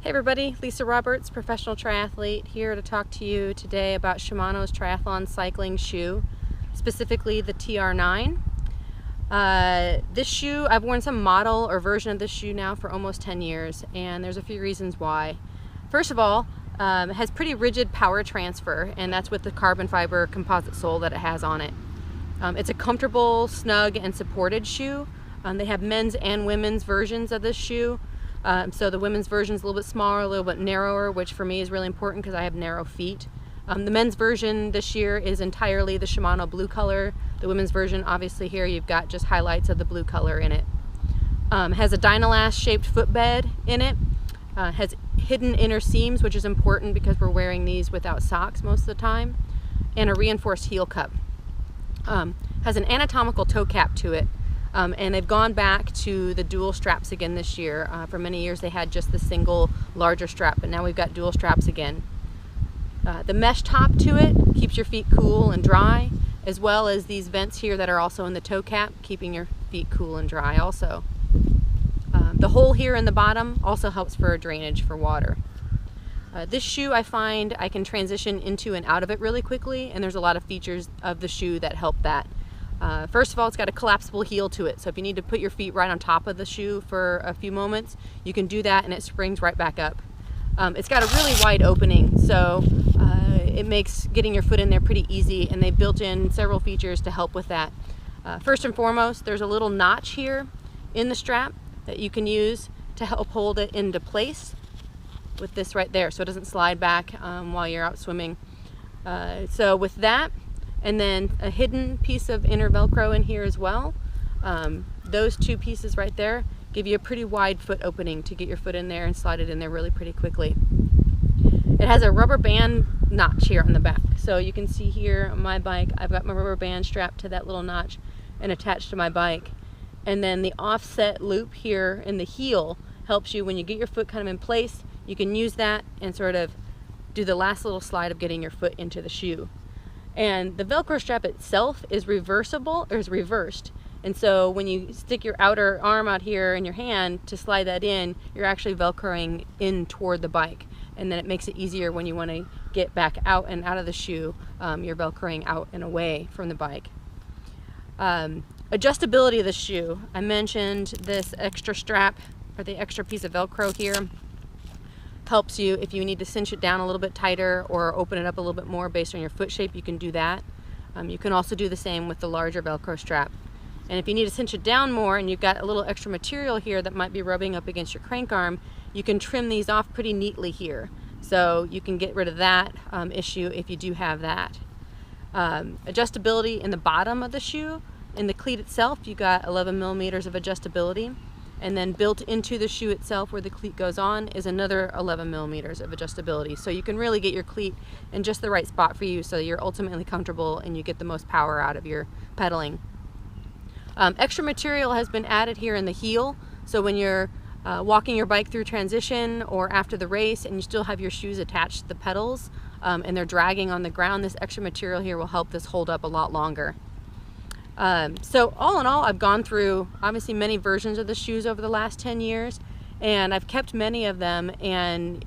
Hey everybody, Lisa Roberts, professional triathlete, here to talk to you today about Shimano's triathlon cycling shoe, specifically the TR9. This shoe, I've worn some model or version of this shoe now for almost 10 years, and there's a few reasons why. First of all, it has pretty rigid power transfer, and that's with the carbon fiber composite sole that it has on it. It's a comfortable, snug, and supported shoe. They have men's and women's versions of this shoe. So the women's version is a little bit smaller, a little bit narrower, which for me is really important because I have narrow feet. The men's version this year is entirely the Shimano blue color. The women's version, obviously here you've got just highlights of the blue color in it. Has a Dynalast shaped footbed in it. Has hidden inner seams, which is important because we're wearing these without socks most of the time. And a reinforced heel cup. Has an anatomical toe cap to it. And they've gone back to the dual straps again this year. For many years they had just the single larger strap, but now we've got dual straps again. The mesh top to it keeps your feet cool and dry, as well as these vents here that are also in the toe cap, keeping your feet cool and dry also. The hole here in the bottom also helps for drainage for water. This shoe I find I can transition into and out of it really quickly, and there's a lot of features of the shoe that help that. First of all, it's got a collapsible heel to it, so if you need to put your feet right on top of the shoe for a few moments, you can do that and it springs right back up. It's got a really wide opening, so it makes getting your foot in there pretty easy, and they built in several features to help with that. First and foremost, there's a little notch here in the strap that you can use to help hold it into place with this right there, so it doesn't slide back while you're out swimming. So with that, and then a hidden piece of inner Velcro in here as well. Those two pieces right there give you a pretty wide foot opening to get your foot in there and slide it in there really pretty quickly. It has a rubber band notch here on the back. So you can see here on my bike, I've got my rubber band strapped to that little notch and attached to my bike. And then the offset loop here in the heel helps you when you get your foot kind of in place. You can use that and sort of do the last little slide of getting your foot into the shoe. And the Velcro strap itself is reversible, or is reversed. And so when you stick your outer arm out here in your hand to slide that in, you're actually Velcroing in toward the bike. And then it makes it easier when you want to get back out and out of the shoe, you're Velcroing out and away from the bike. Adjustability of the shoe. I mentioned this extra strap, or the extra piece of Velcro here. Helps you if you need to cinch it down a little bit tighter or open it up a little bit more based on your foot shape. You can do that. You can also do the same with the larger Velcro strap. And if you need to cinch it down more and you've got a little extra material here that might be rubbing up against your crank arm, you can trim these off pretty neatly here. So you can get rid of that issue if you do have that. Adjustability in the bottom of the shoe. In the cleat itself, you got 11 millimeters of adjustability. And then built into the shoe itself where the cleat goes on is another 11 millimeters of adjustability. So you can really get your cleat in just the right spot for you so you're ultimately comfortable and you get the most power out of your pedaling. Extra material has been added here in the heel. So when you're walking your bike through transition or after the race and you still have your shoes attached to the pedals and they're dragging on the ground, this extra material here will help this hold up a lot longer. So all in all, I've gone through obviously many versions of the shoes over the last 10 years, and I've kept many of them, and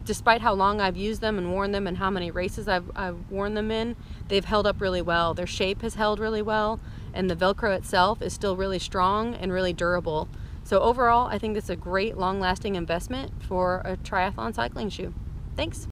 despite how long I've used them and worn them and how many races I've worn them in, they've held up really well. Their shape has held really well, and the Velcro itself is still really strong and really durable. So overall, I think it's a great long-lasting investment for a triathlon cycling shoe. Thanks.